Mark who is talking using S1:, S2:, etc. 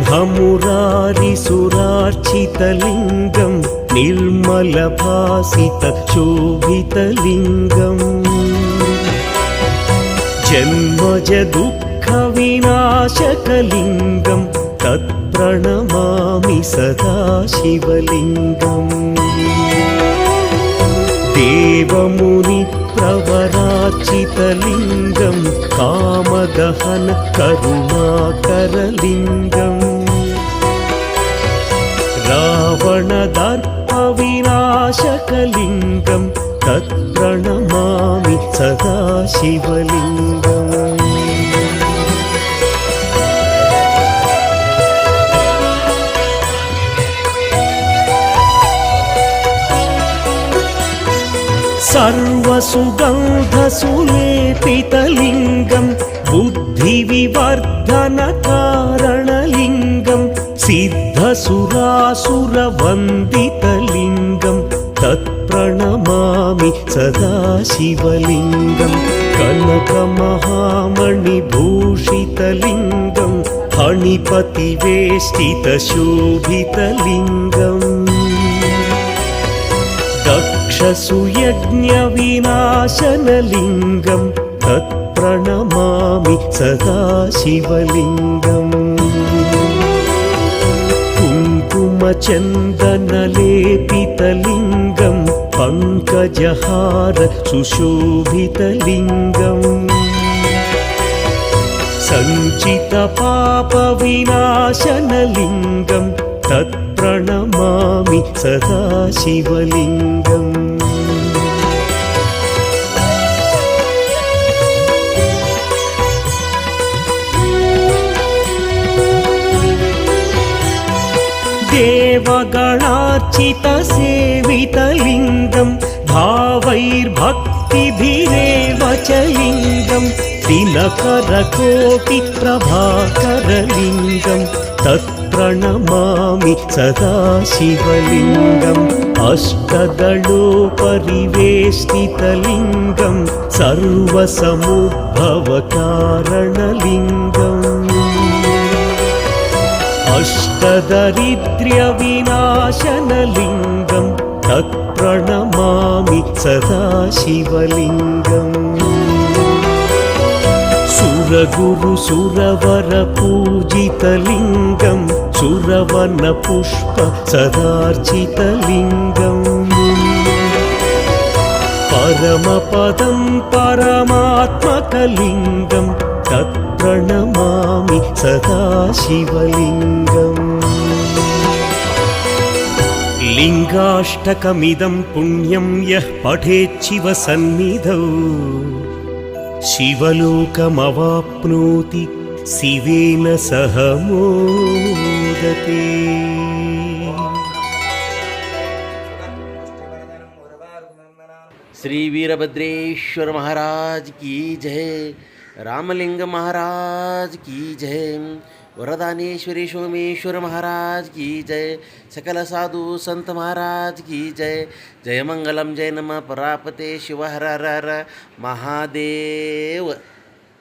S1: ब्रह्ममुरारिसुरार्चितलिङ्गं निर्मलभासितशोभितलिङ्गम् जन्मजदुःखविनाशकलिङ्गं तत्प्रणमामि सदा शिवलिङ्गम् देवमुनिप्रवरार्चितलिङ्गं कामदहन करुणाकरलिङ्गम् रावणदर्पविनाशकलिङ्गं तत्प्रणमामि सदा शिवलिङ्गम् सर्वसुगन्धसुलेपितलिङ्गं बुद्धिविवर्धनकारणलिङ्गं सिद्धसुरासुरवन्दितलिङ्गं तत्प्रणमामि सदा शिवलिङ्गं कनकमहामणिभूषितलिङ्गं फणिपतिवेष्टितशोभितलिङ्गम् दक्षसुयज्ञविनाशनलिङ्गं तत्प्रणमामि सदा शिवलिङ्गम् कुङ्कुमचन्दनलेपितलिङ्गं पङ्कजहार सुशोभितलिङ्गम् सञ्चितपापविनाशनलिङ्गं तत्प्रणमामि सदा शिवलिङ्गम् देवगणार्चितसेवितलिङ्गं भावैर्भक्तिभिरेव च लिङ्गं दिनकरकोटिप्रभाकरलिङ्गं तत्प्रणमामि सदा शिवलिङ्गम् अष्टदलोपरिवेष्टितलिङ्गं सर्वसमुद्भवकारणलिङ्गम् अष्टदरिद्र्यविनाशनलिङ्गं तत्प्रणमामि सदा शिवलिङ्गम् सुरगुरुसुरवरपूजितलिङ्गं सुरवनपुष्प सदार्चितलिङ्गम् परमपदं परमात्मकलिङ्गं तत्प्रणमामि सदा शिवलिङ्गम् लिङ्गाष्टकमिदं पुण्यं यः पठेच्छिवसन्निधौ शिवलोकमवाप्नोति शिवेन सह मोदते।
S2: श्री वीरभद्रेश्वर महाराज की जय, रामलिंग महाराज की जय, वरदानेश्वरी सोमेश्वर महाराज की जय, सकल साधु संत महाराज की जय। जय मंगलम जय नमः परापते शिव हर हर महादेव।